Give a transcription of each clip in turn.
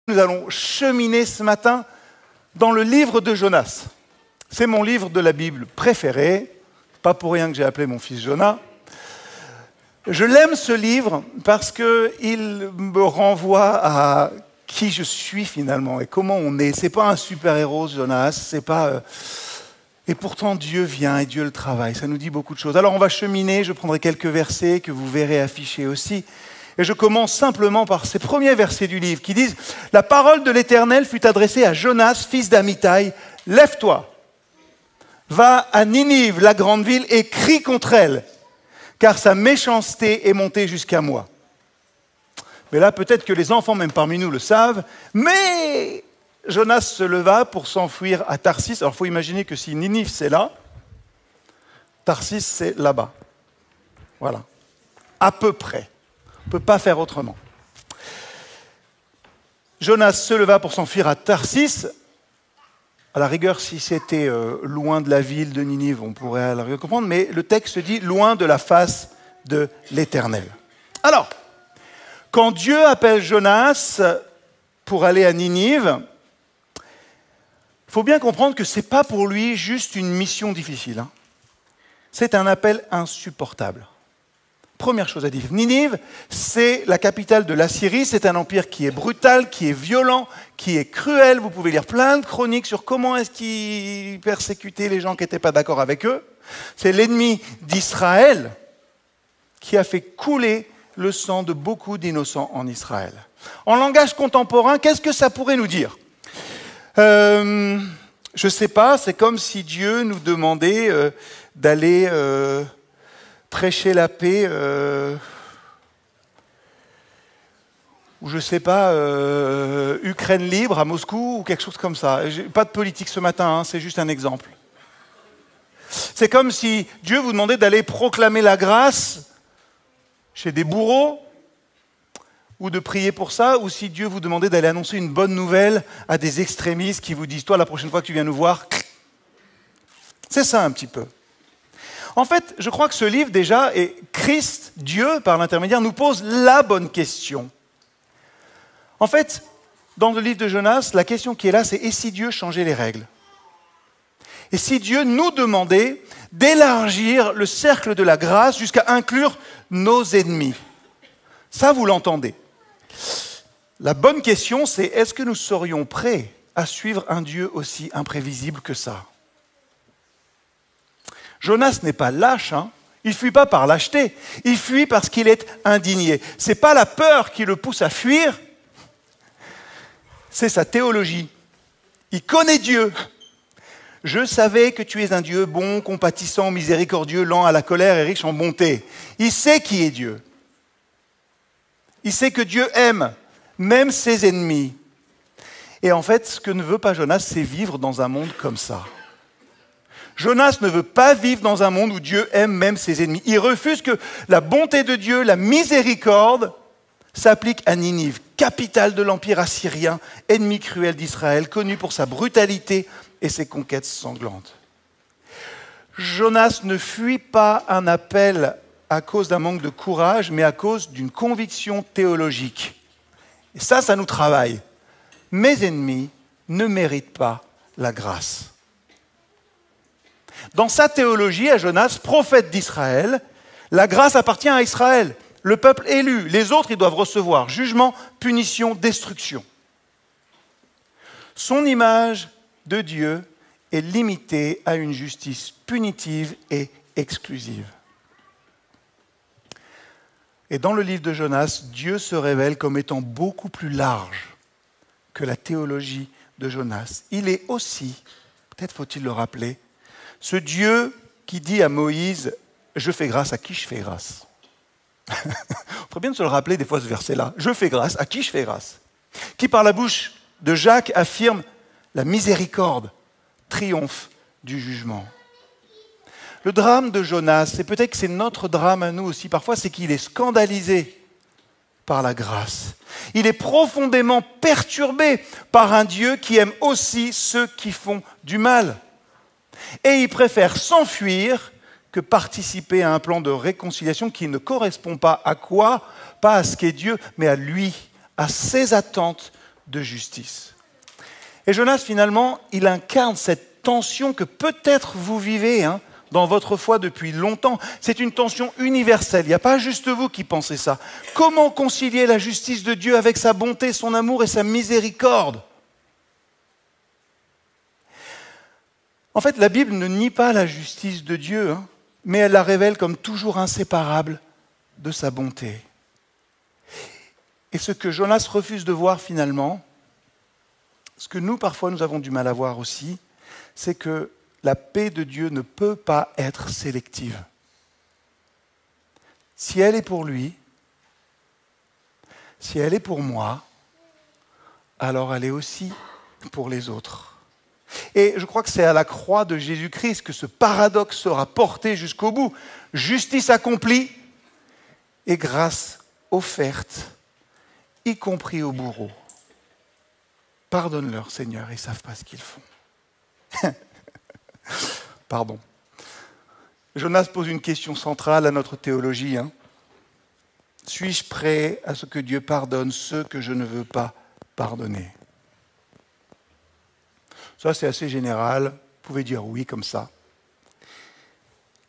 Nous allons cheminer ce matin dans le livre de Jonas. C'est mon livre de la Bible préféré, pas pour rien que j'ai appelé mon fils Jonas. Je l'aime ce livre parce qu'il me renvoie à qui je suis finalement et comment on est. C'est pas un super-héros Jonas, c'est pas... Et pourtant Dieu vient et Dieu le travaille, ça nous dit beaucoup de choses. Alors on va cheminer, je prendrai quelques versets que vous verrez affichés aussi. Et je commence simplement par ces premiers versets du livre qui disent « La parole de l'Éternel fut adressée à Jonas, fils d'Amittai. Lève-toi, va à Ninive, la grande ville, et crie contre elle, car sa méchanceté est montée jusqu'à moi. » Mais là, peut-être que les enfants, même parmi nous, le savent, mais Jonas se leva pour s'enfuir à Tarsis. Alors, il faut imaginer que si Ninive, c'est là, Tarsis, c'est là-bas. Voilà, à peu près. On ne peut pas faire autrement. Jonas se leva pour s'enfuir à Tarsis. À la rigueur, si c'était loin de la ville de Ninive, on pourrait à la rigueur comprendre, mais le texte dit « loin de la face de l'Éternel ». Alors, quand Dieu appelle Jonas pour aller à Ninive, il faut bien comprendre que ce n'est pas pour lui juste une mission difficile. C'est un appel insupportable. Première chose à dire, Ninive, c'est la capitale de l'Assyrie, c'est un empire qui est brutal, qui est violent, qui est cruel. Vous pouvez lire plein de chroniques sur comment est-ce qu'ils persécutaient les gens qui n'étaient pas d'accord avec eux. C'est l'ennemi d'Israël qui a fait couler le sang de beaucoup d'innocents en Israël. En langage contemporain, qu'est-ce que ça pourrait nous dire ? Je ne sais pas, c'est comme si Dieu nous demandait d'aller... prêcher la paix, ou je ne sais pas, Ukraine libre à Moscou, ou quelque chose comme ça. Pas de politique ce matin, c'est juste un exemple. C'est comme si Dieu vous demandait d'aller proclamer la grâce chez des bourreaux, ou de prier pour ça, ou si Dieu vous demandait d'aller annoncer une bonne nouvelle à des extrémistes qui vous disent « Toi, la prochaine fois que tu viens nous voir, c'est ça un petit peu ». En fait, je crois que ce livre, déjà, et Christ, Dieu, par l'intermédiaire, nous pose la bonne question. En fait, dans le livre de Jonas, la question qui est là, c'est « Et si Dieu changeait les règles ?» Et si Dieu nous demandait d'élargir le cercle de la grâce jusqu'à inclure nos ennemis? Ça, vous l'entendez. La bonne question, c'est est-ce que nous serions prêts à suivre un Dieu aussi imprévisible que ça? Jonas n'est pas lâche, il ne fuit pas par lâcheté, il fuit parce qu'il est indigné. Ce n'est pas la peur qui le pousse à fuir, c'est sa théologie. Il connaît Dieu. Je savais que tu es un Dieu bon, compatissant, miséricordieux, lent à la colère et riche en bonté. Il sait qui est Dieu. Il sait que Dieu aime, même ses ennemis. Et en fait, ce que ne veut pas Jonas, c'est vivre dans un monde comme ça. Jonas ne veut pas vivre dans un monde où Dieu aime même ses ennemis. Il refuse que la bonté de Dieu, la miséricorde, s'applique à Ninive, capitale de l'empire assyrien, ennemi cruel d'Israël, connu pour sa brutalité et ses conquêtes sanglantes. Jonas ne fuit pas un appel à cause d'un manque de courage, mais à cause d'une conviction théologique. Et ça nous travaille. Mes ennemis ne méritent pas la grâce. Dans sa théologie, à Jonas, prophète d'Israël, la grâce appartient à Israël, le peuple élu. Les autres, ils doivent recevoir jugement, punition, destruction. Son image de Dieu est limitée à une justice punitive et exclusive. Et dans le livre de Jonas, Dieu se révèle comme étant beaucoup plus large que la théologie de Jonas. Il est aussi, peut-être faut-il le rappeler, ce Dieu qui dit à Moïse « Je fais grâce à qui je fais grâce ?» On pourrait bien se le rappeler des fois ce verset-là. « Je fais grâce à qui je fais grâce ?» Qui par la bouche de Jacques affirme « La miséricorde triomphe du jugement ». Le drame de Jonas, c'est peut-être que c'est notre drame à nous aussi parfois, c'est qu'il est scandalisé par la grâce. Il est profondément perturbé par un Dieu qui aime aussi ceux qui font du mal. Et il préfère s'enfuir que participer à un plan de réconciliation qui ne correspond pas à quoi? Pas à ce qu'est Dieu, mais à lui, à ses attentes de justice. Et Jonas, finalement, il incarne cette tension que peut-être vous vivez dans votre foi depuis longtemps. C'est une tension universelle. Il n'y a pas juste vous qui pensez ça. Comment concilier la justice de Dieu avec sa bonté, son amour et sa miséricorde ? En fait, la Bible ne nie pas la justice de Dieu, mais elle la révèle comme toujours inséparable de sa bonté. Et ce que Jonas refuse de voir finalement, ce que nous parfois nous avons du mal à voir aussi, c'est que la paix de Dieu ne peut pas être sélective. Si elle est pour lui, si elle est pour moi, alors elle est aussi pour les autres. Et je crois que c'est à la croix de Jésus-Christ que ce paradoxe sera porté jusqu'au bout. Justice accomplie et grâce offerte, y compris aux bourreaux. Pardonne-leur, Seigneur, ils ne savent pas ce qu'ils font. Pardon. Jonas pose une question centrale à notre théologie. Suis-je prêt à ce que Dieu pardonne ceux que je ne veux pas pardonner ? Ça, c'est assez général. Vous pouvez dire oui comme ça.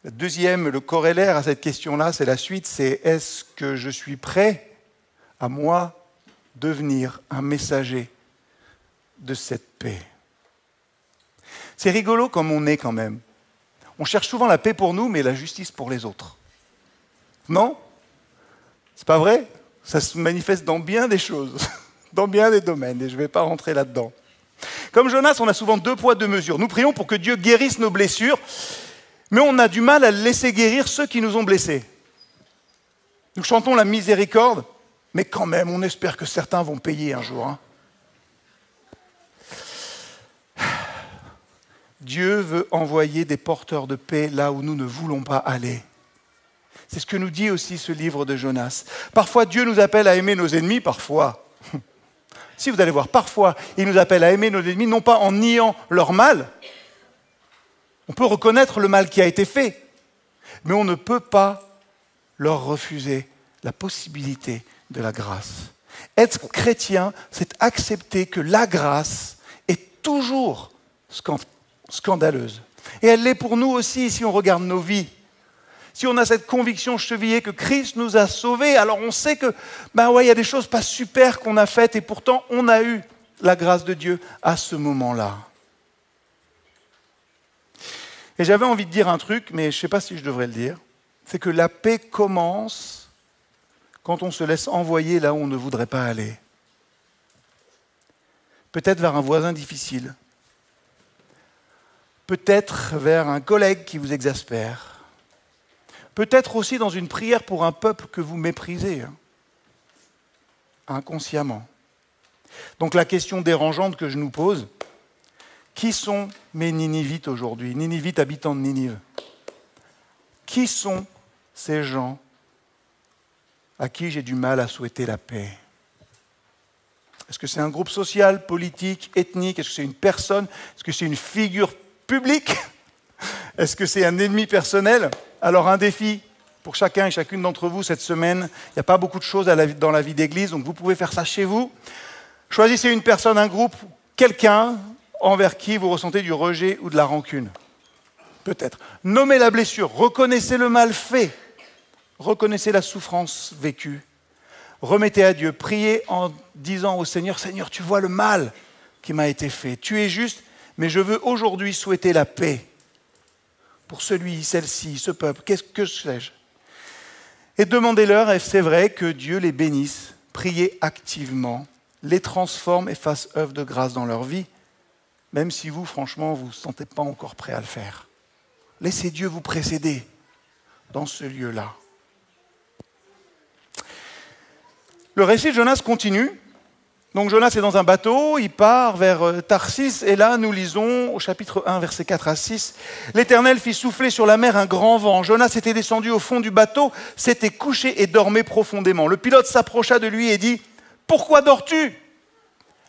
Le deuxième, le corollaire à cette question-là, c'est la suite, c'est est-ce que je suis prêt à moi devenir un messager de cette paix ? C'est rigolo comme on est quand même. On cherche souvent la paix pour nous, mais la justice pour les autres. Non ? C'est pas vrai ? Ça se manifeste dans bien des choses, dans bien des domaines, et je ne vais pas rentrer là-dedans. Comme Jonas, on a souvent 2 poids, 2 mesures. Nous prions pour que Dieu guérisse nos blessures, mais on a du mal à laisser guérir ceux qui nous ont blessés. Nous chantons la miséricorde, mais quand même, on espère que certains vont payer un jour. Dieu veut envoyer des porteurs de paix là où nous ne voulons pas aller. C'est ce que nous dit aussi ce livre de Jonas. Parfois, Dieu nous appelle à aimer nos ennemis, parfois. Si vous allez voir, parfois, il nous appelle à aimer nos ennemis, non pas en niant leur mal. On peut reconnaître le mal qui a été fait, mais on ne peut pas leur refuser la possibilité de la grâce. Être chrétien, c'est accepter que la grâce est toujours scandaleuse. Et elle l'est pour nous aussi si on regarde nos vies. Si on a cette conviction chevillée que Christ nous a sauvés, alors on sait que, il y a des choses pas super qu'on a faites et pourtant on a eu la grâce de Dieu à ce moment-là. Et j'avais envie de dire un truc, mais je ne sais pas si je devrais le dire, c'est que la paix commence quand on se laisse envoyer là où on ne voudrait pas aller. Peut-être vers un voisin difficile, peut-être vers un collègue qui vous exaspère, peut-être aussi dans une prière pour un peuple que vous méprisez, inconsciemment. Donc la question dérangeante que je nous pose, qui sont mes Ninivites aujourd'hui, Ninivites habitants de Ninive ? Qui sont ces gens à qui j'ai du mal à souhaiter la paix ? Est-ce que c'est un groupe social, politique, ethnique ? Est-ce que c'est une personne ? Est-ce que c'est une figure publique ? Est-ce que c'est un ennemi personnel ? Alors un défi pour chacun et chacune d'entre vous cette semaine. Il n'y a pas beaucoup de choses dans la vie d'église, donc vous pouvez faire ça chez vous. Choisissez une personne, un groupe, quelqu'un envers qui vous ressentez du rejet ou de la rancune. Peut-être. Nommez la blessure, reconnaissez le mal fait, reconnaissez la souffrance vécue. Remettez à Dieu, priez en disant au Seigneur, Seigneur, tu vois le mal qui m'a été fait. Tu es juste, mais je veux aujourd'hui souhaiter la paix pour celui, celle-ci, ce peuple, que sais-je. Et demandez-leur, et c'est vrai, que Dieu les bénisse, priez activement, les transforme et fasse œuvre de grâce dans leur vie, même si vous, franchement, vous ne vous sentez pas encore prêt à le faire. Laissez Dieu vous précéder dans ce lieu-là. Le récit de Jonas continue. Donc Jonas est dans un bateau, il part vers Tarsis, et là nous lisons au chapitre 1, versets 4 à 6. L'Éternel fit souffler sur la mer un grand vent. Jonas était descendu au fond du bateau, s'était couché et dormait profondément. Le pilote s'approcha de lui et dit « Pourquoi dors-tu ?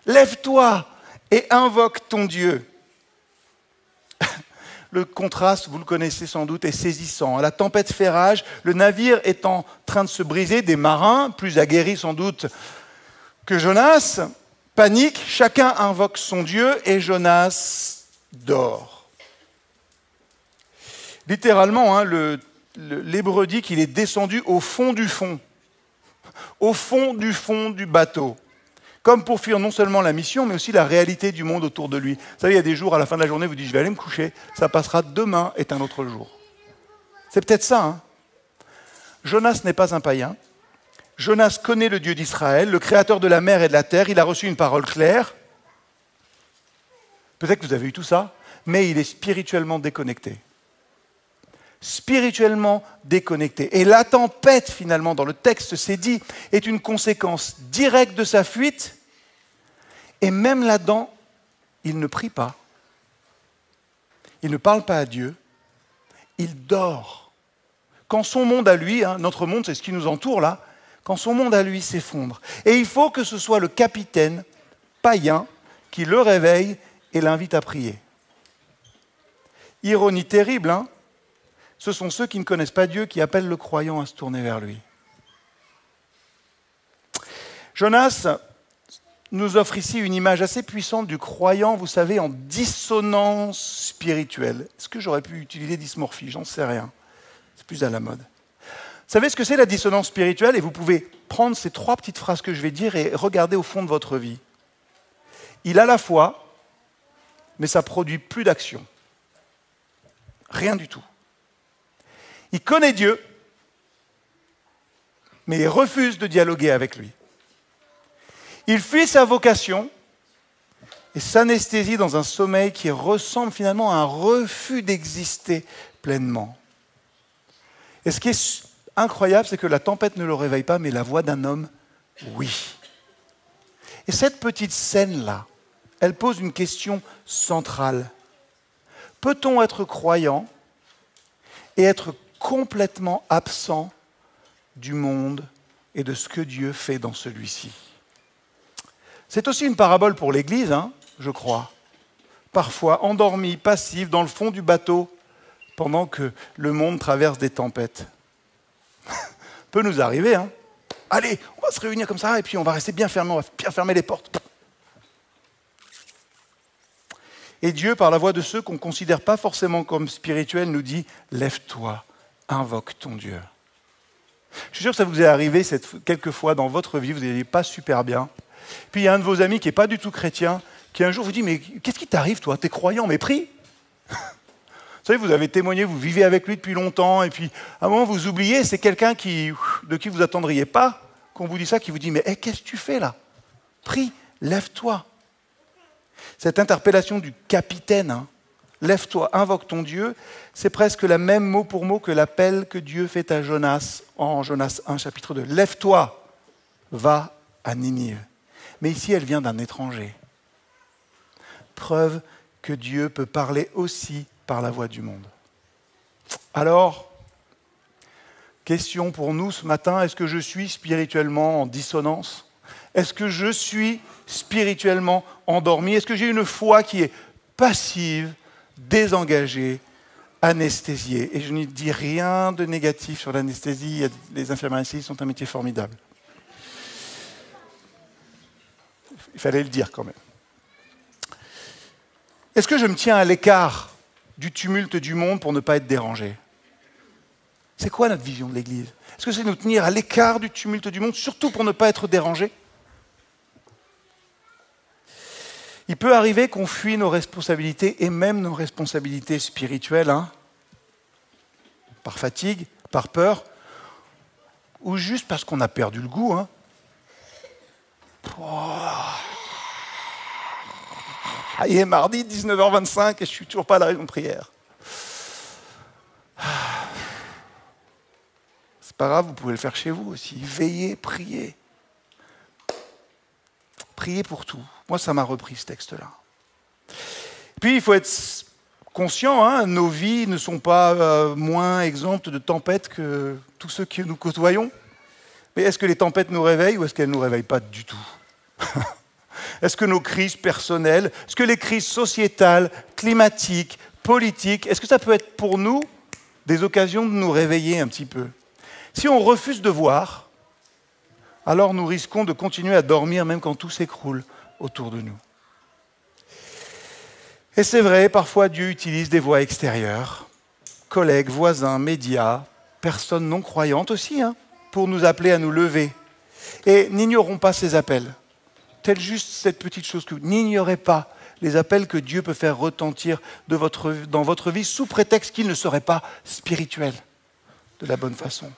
Lève-toi et invoque ton Dieu. » Le contraste, vous le connaissez sans doute, est saisissant. La tempête fait rage, le navire est en train de se briser, des marins, plus aguerris sans doute que Jonas, Panique, chacun invoque son Dieu et Jonas dort. Littéralement, l'hébreu dit qu'il est descendu au fond du bateau, comme pour fuir non seulement la mission, mais aussi la réalité du monde autour de lui. Vous savez, il y a des jours, à la fin de la journée, vous dites « je vais aller me coucher », ça passera, demain est un autre jour. C'est peut-être ça, hein. Jonas n'est pas un païen. Jonas connaît le Dieu d'Israël, le créateur de la mer et de la terre. Il a reçu une parole claire. Peut-être que vous avez eu tout ça, mais il est spirituellement déconnecté. Spirituellement déconnecté. Et la tempête, finalement, dans le texte, c'est dit, est une conséquence directe de sa fuite. Et même là-dedans, il ne prie pas. Il ne parle pas à Dieu. Il dort. Quand son monde à lui, notre monde, c'est ce qui nous entoure là, quand son monde à lui s'effondre. Et il faut que ce soit le capitaine païen qui le réveille et l'invite à prier. Ironie terrible, hein ? Ce sont ceux qui ne connaissent pas Dieu qui appellent le croyant à se tourner vers lui. Jonas nous offre ici une image assez puissante du croyant, vous savez, en dissonance spirituelle. Est-ce que j'aurais pu utiliser dysmorphie ? J'en sais rien. C'est plus à la mode. Vous savez ce que c'est la dissonance spirituelle ? Et vous pouvez prendre ces 3 petites phrases que je vais dire et regarder au fond de votre vie. Il a la foi, mais ça ne produit plus d'action. Rien du tout. Il connaît Dieu, mais il refuse de dialoguer avec lui. Il fuit sa vocation et s'anesthésie dans un sommeil qui ressemble finalement à un refus d'exister pleinement. Et ce qui est incroyable, c'est que la tempête ne le réveille pas, mais la voix d'un homme, oui. Et cette petite scène-là, elle pose une question centrale. Peut-on être croyant et être complètement absent du monde et de ce que Dieu fait dans celui-ci? C'est aussi une parabole pour l'Église, je crois. Parfois endormi, passif, dans le fond du bateau, pendant que le monde traverse des tempêtes. Peut nous arriver, hein. Allez, on va se réunir comme ça et puis on va rester bien fermé, on va bien fermer les portes. Et Dieu, par la voix de ceux qu'on ne considère pas forcément comme spirituels, nous dit « Lève-toi, invoque ton Dieu ». Je suis sûr que ça vous est arrivé quelques fois dans votre vie, vous n'allez pas super bien. Puis il y a un de vos amis qui n'est pas du tout chrétien, qui un jour vous dit « Mais qu'est-ce qui t'arrive toi? T'es croyant, mais prie !» Vous savez, vous avez témoigné, vous vivez avec lui depuis longtemps, et puis à un moment vous oubliez, c'est quelqu'un de qui vous attendriez pas qu'on vous dise ça, qui vous dit « Mais qu'est-ce que tu fais là? Prie, lève-toi !» Cette interpellation du capitaine, lève-toi, invoque ton Dieu, c'est presque la même mot pour mot que l'appel que Dieu fait à Jonas en Jonas 1, chapitre 2. Lève-toi, va à Ninive. Mais ici, elle vient d'un étranger. Preuve que Dieu peut parler aussi par la voix du monde. Alors, question pour nous ce matin, est-ce que je suis spirituellement en dissonance ? Est-ce que je suis spirituellement endormi? Est-ce que j'ai une foi qui est passive, désengagée, anesthésiée? Et je ne dis rien de négatif sur l'anesthésie, les infirmières ici sont un métier formidable. Il fallait le dire quand même. Est-ce que je me tiens à l'écart du tumulte du monde pour ne pas être dérangé? C'est quoi notre vision de l'Église? Est-ce que c'est nous tenir à l'écart du tumulte du monde, surtout pour ne pas être dérangé? Il peut arriver qu'on fuit nos responsabilités, et même nos responsabilités spirituelles, par fatigue, par peur, ou juste parce qu'on a perdu le goût. Il est mardi, 19h25, et je ne suis toujours pas à la réunion de prière. C'est pas grave, vous pouvez le faire chez vous aussi. Veillez, priez. Priez pour tout. Moi, ça m'a repris ce texte-là. Puis, il faut être conscient, nos vies ne sont pas moins exemptes de tempêtes que tous ceux que nous côtoyons. Mais est-ce que les tempêtes nous réveillent ou est-ce qu'elles ne nous réveillent pas du tout? Est-ce que nos crises personnelles, est-ce que les crises sociétales, climatiques, politiques, est-ce que ça peut être pour nous des occasions de nous réveiller un petit peu? Si on refuse de voir, alors nous risquons de continuer à dormir même quand tout s'écroule autour de nous. Et c'est vrai, parfois Dieu utilise des voies extérieures, collègues, voisins, médias, personnes non croyantes aussi, pour nous appeler à nous lever. Et n'ignorons pas ces appels. Telle juste cette petite chose que n'ignorez pas les appels que Dieu peut faire retentir dans votre vie sous prétexte qu'ils ne seraient pas spirituels de la bonne façon.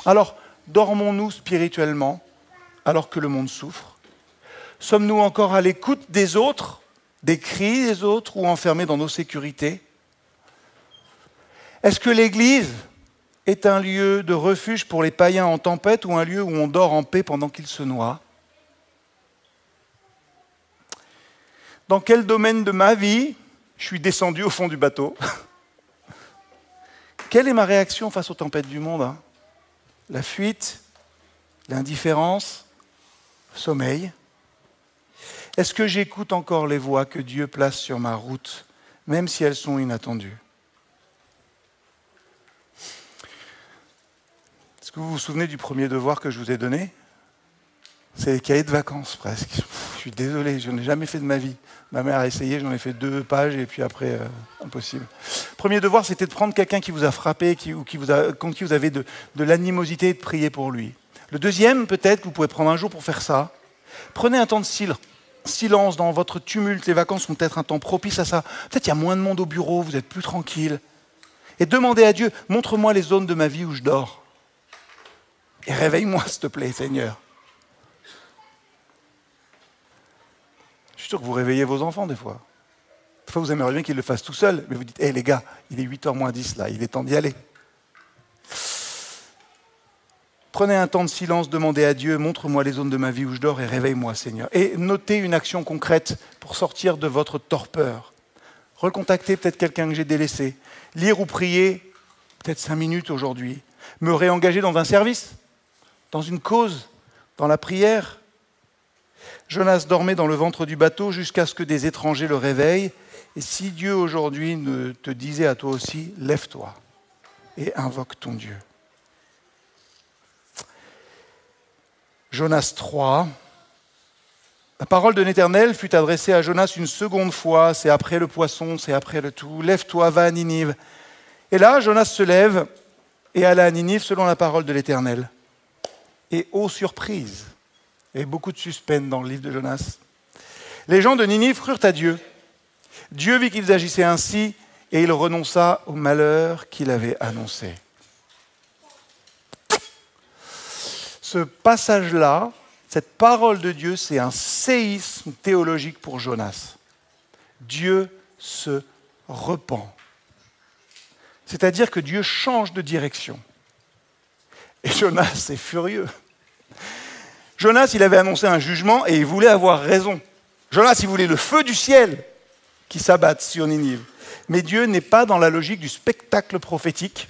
Alors, dormons-nous spirituellement alors que le monde souffre? Sommes-nous encore à l'écoute des autres, des cris des autres ou enfermés dans nos sécurités? Est-ce que l'Église est un lieu de refuge pour les païens en tempête ou un lieu où on dort en paix pendant qu'ils se noient? Dans quel domaine de ma vie je suis descendu au fond du bateau? Quelle est ma réaction face aux tempêtes du monde? La fuite, l'indifférence, le sommeil? Est-ce que j'écoute encore les voix que Dieu place sur ma route, même si elles sont inattendues? Est-ce que vous vous souvenez du premier devoir que je vous ai donné? C'est les cahiers de vacances presque. Je suis désolé, je n'ai jamais fait de ma vie. Ma mère a essayé, j'en ai fait 2 pages et puis après, impossible. Premier devoir, c'était de prendre quelqu'un qui vous a frappé, contre qui vous avez de l'animosité et de prier pour lui. Le deuxième, peut-être, vous pouvez prendre un jour pour faire ça. Prenez un temps de silence dans votre tumulte. Les vacances sont peut-être un temps propice à ça. Peut-être il y a moins de monde au bureau, vous êtes plus tranquille. Et demandez à Dieu, montre-moi les zones de ma vie où je dors. Et réveille-moi, s'il te plaît, Seigneur. Je suis sûr que vous réveillez vos enfants des fois. Des fois, vous aimeriez bien qu'ils le fassent tout seuls, mais vous dites, hé les gars, il est 8h moins 10 là, il est temps d'y aller. Prenez un temps de silence, demandez à Dieu, montre-moi les zones de ma vie où je dors et réveille-moi, Seigneur. Et notez une action concrète pour sortir de votre torpeur. Recontacter peut-être quelqu'un que j'ai délaissé. Lire ou prier, peut-être 5 minutes aujourd'hui. Me réengager dans un service, dans une cause, dans la prière. Jonas dormait dans le ventre du bateau jusqu'à ce que des étrangers le réveillent. Et si Dieu aujourd'hui ne te disait à toi aussi, lève-toi et invoque ton Dieu. Jonas 3. La parole de l'Éternel fut adressée à Jonas une seconde fois. C'est après le poisson, c'est après le tout. Lève-toi, va à Ninive. Et là, Jonas se lève et alla à Ninive selon la parole de l'Éternel. Et ô surprise! Il y a beaucoup de suspense dans le livre de Jonas. Les gens de Ninive crurent à Dieu. Dieu vit qu'ils agissaient ainsi et il renonça au malheur qu'il avait annoncé. Ce passage-là, cette parole de Dieu, c'est un séisme théologique pour Jonas. Dieu se repent. C'est-à-dire que Dieu change de direction. Et Jonas est furieux. Jonas, il avait annoncé un jugement et il voulait avoir raison. Jonas, il voulait le feu du ciel qui s'abatte sur Ninive. Mais Dieu n'est pas dans la logique du spectacle prophétique,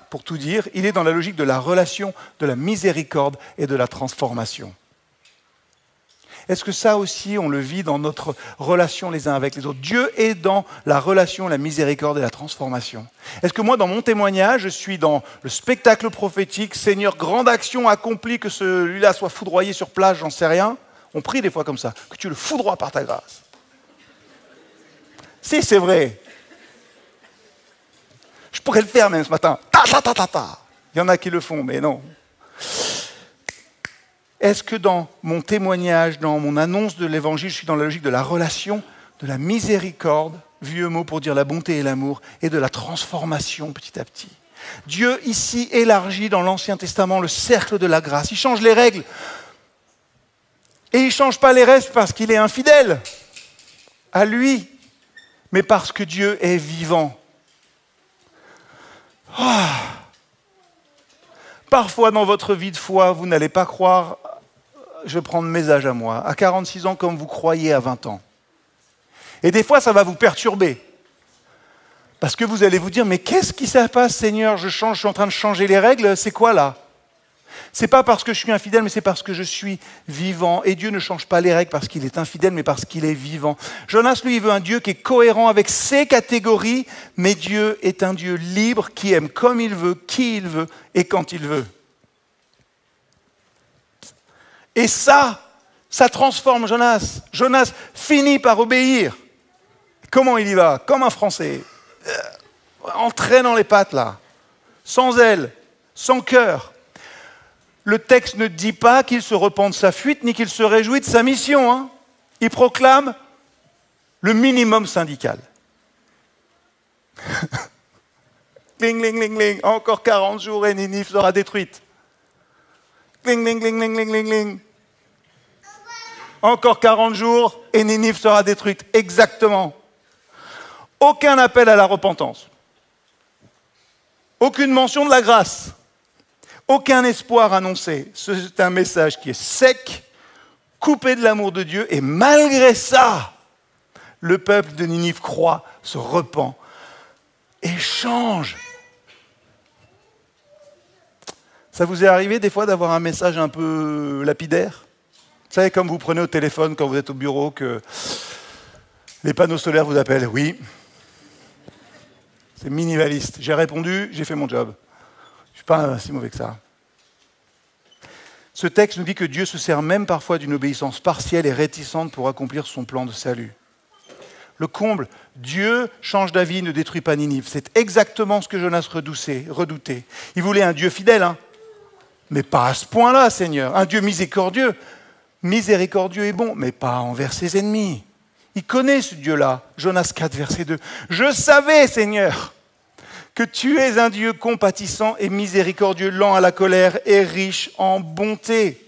pour tout dire. Il est dans la logique de la relation, de la miséricorde et de la transformation. Est-ce que ça aussi, on le vit dans notre relation les uns avec les autres? Dieu est dans la relation, la miséricorde et la transformation. Est-ce que moi, dans mon témoignage, je suis dans le spectacle prophétique, Seigneur, grande action accomplie, que celui-là soit foudroyé sur place, j'en sais rien? On prie des fois comme ça, que tu le foudroies par ta grâce. Si, c'est vrai. Je pourrais le faire même ce matin. Il y en a qui le font, mais non. Est-ce que dans mon témoignage, dans mon annonce de l'évangile, je suis dans la logique de la relation, de la miséricorde, vieux mot pour dire la bonté et l'amour, et de la transformation petit à petit? Dieu ici élargit dans l'Ancien Testament le cercle de la grâce. Il change les règles. Et il ne change pas les restes parce qu'il est infidèle à lui, mais parce que Dieu est vivant. Parfois dans votre vie de foi, vous n'allez pas croire, je vais prendre mes âges à moi, à 46 ans comme vous croyez à 20 ans. Et des fois, ça va vous perturber. Parce que vous allez vous dire, mais qu'est-ce qui se passe, Seigneur? Je suis en train de changer les règles, c'est quoi là? C'est pas parce que je suis infidèle, mais c'est parce que je suis vivant. Et Dieu ne change pas les règles parce qu'il est infidèle, mais parce qu'il est vivant. Jonas, lui, il veut un Dieu qui est cohérent avec ses catégories, mais Dieu est un Dieu libre qui aime comme il veut, qui il veut et quand il veut. Et ça, Ça transforme Jonas. Jonas finit par obéir. Comment il y va? Comme un Français. En traînant les pattes là. Sans aile, sans cœur. Le texte ne dit pas qu'il se repent de sa fuite, ni qu'il se réjouit de sa mission. Hein. Il proclame le minimum syndical. Cling, ling, ling, ling. Encore 40 jours et Ninive sera détruite. Cling, ling, ling, ling, ling, ling, ling. Encore 40 jours et Ninive sera détruite. Exactement. Aucun appel à la repentance. Aucune mention de la grâce. Aucun espoir annoncé. C'est un message qui est sec, coupé de l'amour de Dieu, et malgré ça, le peuple de Ninive croit, se repent et change. Ça vous est arrivé des fois d'avoir un message un peu lapidaire? Vous savez, comme vous prenez au téléphone quand vous êtes au bureau, que les panneaux solaires vous appellent. Oui, c'est minimaliste. J'ai répondu, j'ai fait mon job. Je ne suis pas si mauvais que ça. Ce texte nous dit que Dieu se sert même parfois d'une obéissance partielle et réticente pour accomplir son plan de salut. Le comble, Dieu change d'avis, ne détruit pas Ninive. C'est exactement ce que Jonas redoutait. Il voulait un Dieu fidèle, hein, mais pas à ce point-là, Seigneur. Un Dieu miséricordieux et bon, mais pas envers ses ennemis. Il connaît ce Dieu-là. Jonas 4, verset 2. Je savais, Seigneur, que tu es un Dieu compatissant et miséricordieux, lent à la colère et riche en bonté.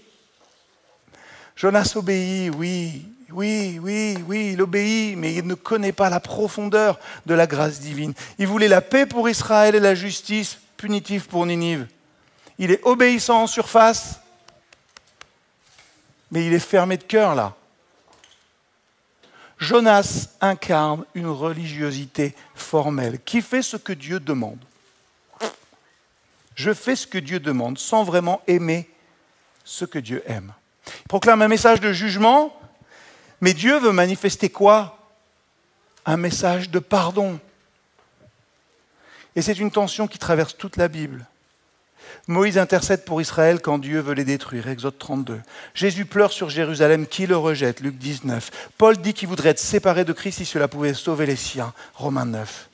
Jonas obéit, oui, il obéit, mais il ne connaît pas la profondeur de la grâce divine. Il voulait la paix pour Israël et la justice punitive pour Ninive. Il est obéissant en surface, mais il est fermé de cœur là. Jonas incarne une religiosité formelle qui fait ce que Dieu demande. Je fais ce que Dieu demande sans vraiment aimer ce que Dieu aime. Il proclame un message de jugement, mais Dieu veut manifester quoi? Un message de pardon. Et c'est une tension qui traverse toute la Bible. Moïse intercède pour Israël quand Dieu veut les détruire, Exode 32. Jésus pleure sur Jérusalem qui le rejette, Luc 19. Paul dit qu'il voudrait être séparé de Christ si cela pouvait sauver les siens, Romains 9.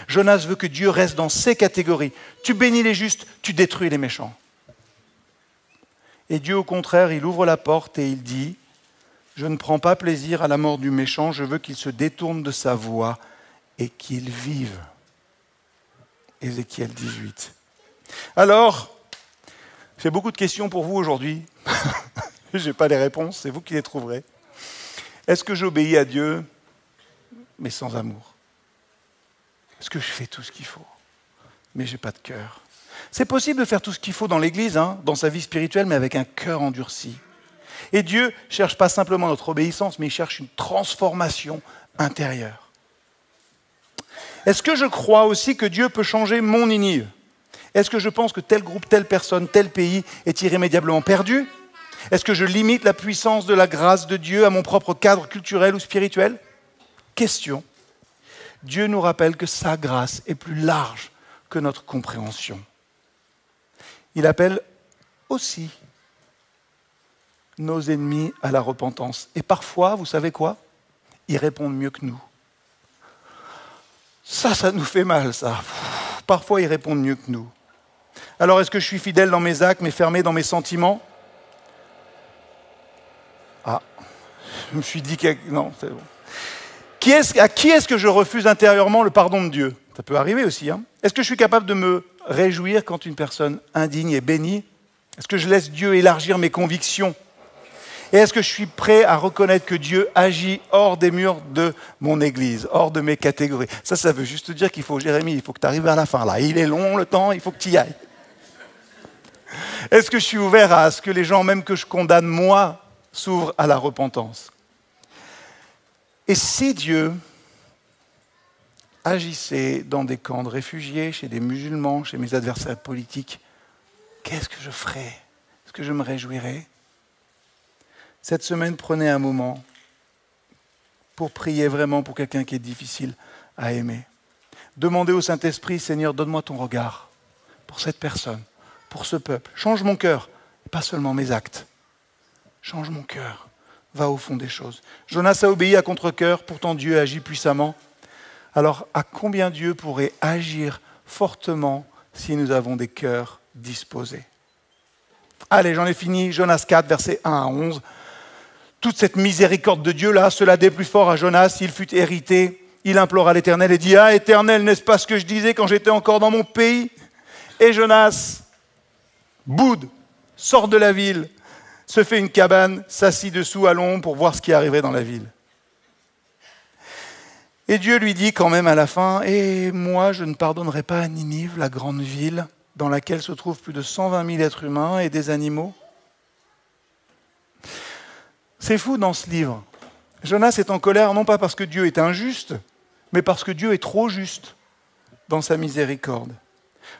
Jonas veut que Dieu reste dans ces catégories. Tu bénis les justes, tu détruis les méchants. Et Dieu, au contraire, il ouvre la porte et il dit « Je ne prends pas plaisir à la mort du méchant, je veux qu'il se détourne de sa voie et qu'il vive. » Ézéchiel 18. Alors, j'ai beaucoup de questions pour vous aujourd'hui. Je n'ai pas les réponses, c'est vous qui les trouverez. Est-ce que j'obéis à Dieu, mais sans amour? Est-ce que je fais tout ce qu'il faut, mais je n'ai pas de cœur? C'est possible de faire tout ce qu'il faut dans l'Église, hein, dans sa vie spirituelle, mais avec un cœur endurci. Et Dieu ne cherche pas simplement notre obéissance, mais il cherche une transformation intérieure. Est-ce que je crois aussi que Dieu peut changer mon Ninive? Est-ce que je pense que tel groupe, telle personne, tel pays est irrémédiablement perdu? Est-ce que je limite la puissance de la grâce de Dieu à mon propre cadre culturel ou spirituel? Question. Dieu nous rappelle que sa grâce est plus large que notre compréhension. Il appelle aussi nos ennemis à la repentance. Et parfois, vous savez quoi? Ils répondent mieux que nous. Ça nous fait mal, ça. Parfois, ils répondent mieux que nous. Alors, est-ce que je suis fidèle dans mes actes, mais fermé dans mes sentiments? Ah, je me suis dit que... Non, c'est bon. À qui est-ce que je refuse intérieurement le pardon de Dieu? Ça peut arriver aussi. Hein. Est-ce que je suis capable de me réjouir quand une personne indigne est bénie? Est-ce que je laisse Dieu élargir mes convictions? Et est-ce que je suis prêt à reconnaître que Dieu agit hors des murs de mon église, hors de mes catégories? Ça veut juste dire qu'il faut, Jérémie, il faut que tu arrives à la fin. Là, il est long le temps, il faut que tu y ailles. Est-ce que je suis ouvert à ce que les gens, même que je condamne moi, s'ouvrent à la repentance? Et si Dieu agissait dans des camps de réfugiés, chez des musulmans, chez mes adversaires politiques, qu'est-ce que je ferais? Est-ce que je me réjouirais? Cette semaine, prenez un moment pour prier vraiment pour quelqu'un qui est difficile à aimer. Demandez au Saint-Esprit, Seigneur, donne-moi ton regard pour cette personne, pour ce peuple. Change mon cœur, pas seulement mes actes. Change mon cœur. va au fond des choses. Jonas a obéi à contre-cœur, pourtant Dieu agit puissamment. Alors, à combien Dieu pourrait agir fortement si nous avons des cœurs disposés? Allez, j'en ai fini. Jonas 4, versets 1 à 11. Toute cette miséricorde de Dieu-là, cela déplut fort à Jonas, il fut irrité. Il implora l'Éternel et dit « Ah, Éternel, n'est-ce pas ce que je disais quand j'étais encore dans mon pays ?» Et Jonas boude, sort de la ville, se fait une cabane, s'assit dessous à l'ombre pour voir ce qui arrivait dans la ville. Et Dieu lui dit quand même à la fin « Et moi, je ne pardonnerai pas à Ninive, la grande ville, dans laquelle se trouvent plus de 120 000 êtres humains et des animaux. » C'est fou dans ce livre. Jonas est en colère non pas parce que Dieu est injuste, mais parce que Dieu est trop juste dans sa miséricorde.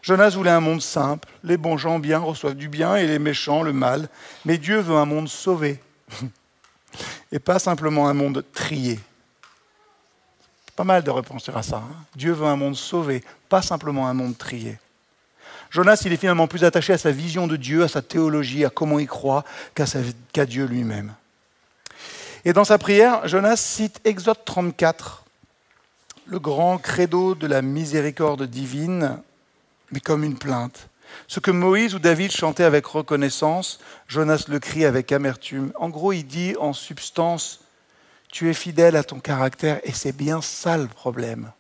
Jonas voulait un monde simple, les bons gens bien reçoivent du bien et les méchants le mal, mais Dieu veut un monde sauvé et pas simplement un monde trié. C'est pas mal de réfléchir à ça. Hein. Dieu veut un monde sauvé, pas simplement un monde trié. Jonas, il est finalement plus attaché à sa vision de Dieu, à sa théologie, à comment il croit, qu'à Dieu lui-même. Et dans sa prière, Jonas cite Exode 34, le grand credo de la miséricorde divine, mais comme une plainte. Ce que Moïse ou David chantaient avec reconnaissance, Jonas le crie avec amertume. En gros, il dit en substance, tu es fidèle à ton caractère et c'est bien ça le problème.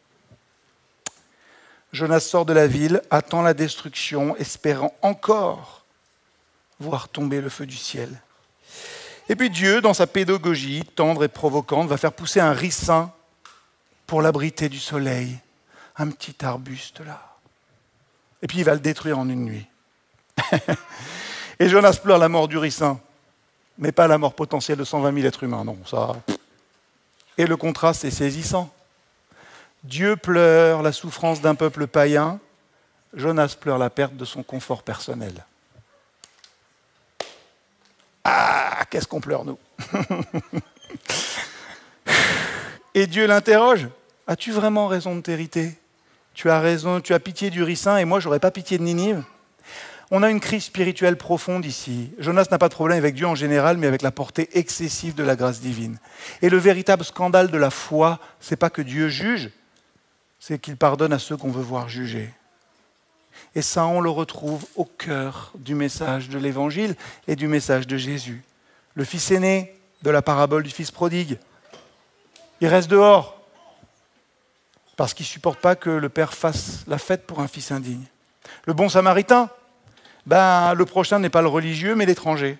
Jonas sort de la ville, attend la destruction, espérant encore voir tomber le feu du ciel. Et puis Dieu, dans sa pédagogie tendre et provocante, va faire pousser un ricin pour l'abriter du soleil. Un petit arbuste là. Et puis il va le détruire en une nuit. Et Jonas pleure la mort du ricin, mais pas la mort potentielle de 120 000 êtres humains. Non, ça. Et le contraste est saisissant. Dieu pleure la souffrance d'un peuple païen, Jonas pleure la perte de son confort personnel. Ah, qu'est-ce qu'on pleure, nous? Et Dieu l'interroge. As-tu vraiment raison de t'hériter? Tu as raison, tu as pitié du ricin et moi, je n'aurais pas pitié de Ninive. On a une crise spirituelle profonde ici. Jonas n'a pas de problème avec Dieu en général, mais avec la portée excessive de la grâce divine. Et le véritable scandale de la foi, ce n'est pas que Dieu juge, c'est qu'il pardonne à ceux qu'on veut voir juger. Et ça, on le retrouve au cœur du message de l'Évangile et du message de Jésus. Le fils aîné de la parabole du fils prodigue, il reste dehors parce qu'il ne supporte pas que le père fasse la fête pour un fils indigne. Le bon samaritain, le prochain n'est pas le religieux, mais l'étranger.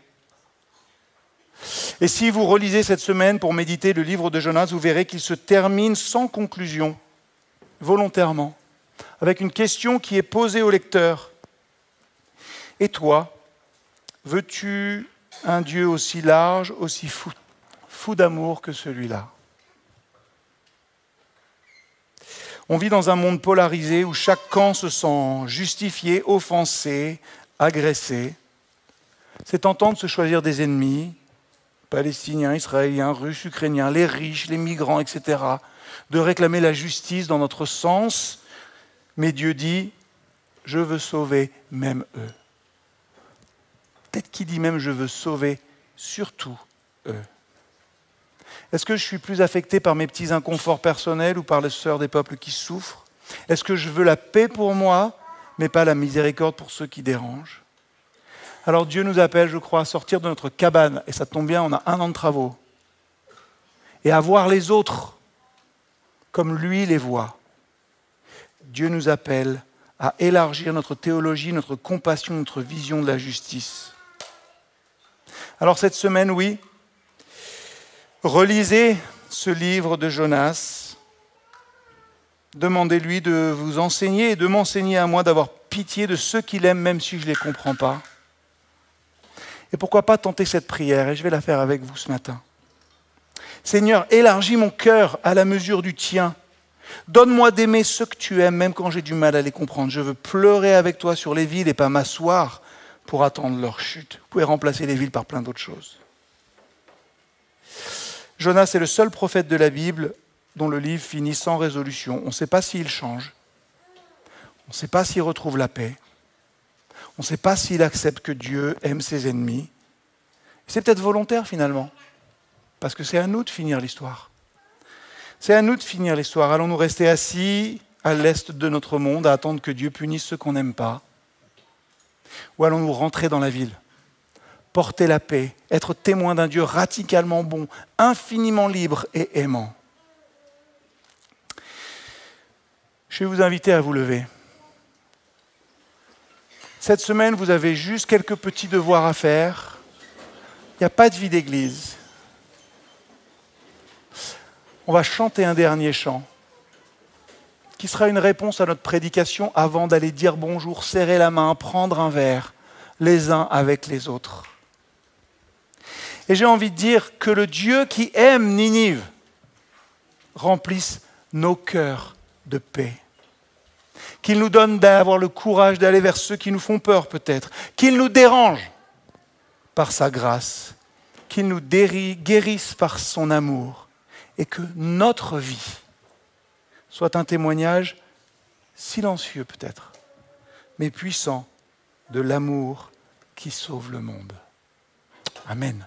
Et si vous relisez cette semaine pour méditer le livre de Jonas, vous verrez qu'il se termine sans conclusion, volontairement, avec une question qui est posée au lecteur. Et toi, veux-tu un Dieu aussi large, aussi fou d'amour que celui-là? On vit dans un monde polarisé où chaque camp se sent justifié, offensé, agressé. C'est tentant de se choisir des ennemis, palestiniens, israéliens, russes, ukrainiens, les riches, les migrants, etc., de réclamer la justice dans notre sens. Mais Dieu dit, je veux sauver même eux. Peut-être qu'il dit même, je veux sauver surtout eux. Est-ce que je suis plus affecté par mes petits inconforts personnels ou par les sœurs des peuples qui souffrent? Est-ce que je veux la paix pour moi, mais pas la miséricorde pour ceux qui dérangent? Alors Dieu nous appelle, je crois, à sortir de notre cabane, et ça tombe bien, on a 1 an de travaux, et à voir les autres comme lui les voit. Dieu nous appelle à élargir notre théologie, notre compassion, notre vision de la justice. Alors cette semaine, oui, relisez ce livre de Jonas, demandez-lui de vous enseigner et de m'enseigner à moi d'avoir pitié de ceux qu'il aime, même si je ne les comprends pas. Et pourquoi pas tenter cette prière, et je vais la faire avec vous ce matin. Seigneur, élargis mon cœur à la mesure du tien. Donne-moi d'aimer ceux que tu aimes, même quand j'ai du mal à les comprendre. Je veux pleurer avec toi sur les villes et pas m'asseoir pour attendre leur chute. Vous pouvez remplacer les villes par plein d'autres choses. Jonas est le seul prophète de la Bible dont le livre finit sans résolution. On ne sait pas s'il change. On ne sait pas s'il retrouve la paix. On ne sait pas s'il accepte que Dieu aime ses ennemis. C'est peut-être volontaire finalement. parce que c'est à nous de finir l'histoire. C'est à nous de finir l'histoire. Allons-nous rester assis à l'est de notre monde à attendre que Dieu punisse ceux qu'on n'aime pas? Ou allons-nous rentrer dans la ville, porter la paix, être témoins d'un Dieu radicalement bon, infiniment libre et aimant? Je vais vous inviter à vous lever. Cette semaine, vous avez juste quelques petits devoirs à faire. Il n'y a pas de vie d'église. On va chanter un dernier chant qui sera une réponse à notre prédication avant d'aller dire bonjour, serrer la main, prendre un verre, les uns avec les autres. Et j'ai envie de dire que le Dieu qui aime Ninive remplisse nos cœurs de paix. Qu'il nous donne d'avoir le courage d'aller vers ceux qui nous font peur peut-être. Qu'il nous dérange par sa grâce. Qu'il nous guérisse par son amour. Et que notre vie soit un témoignage silencieux peut-être, mais puissant de l'amour qui sauve le monde. Amen.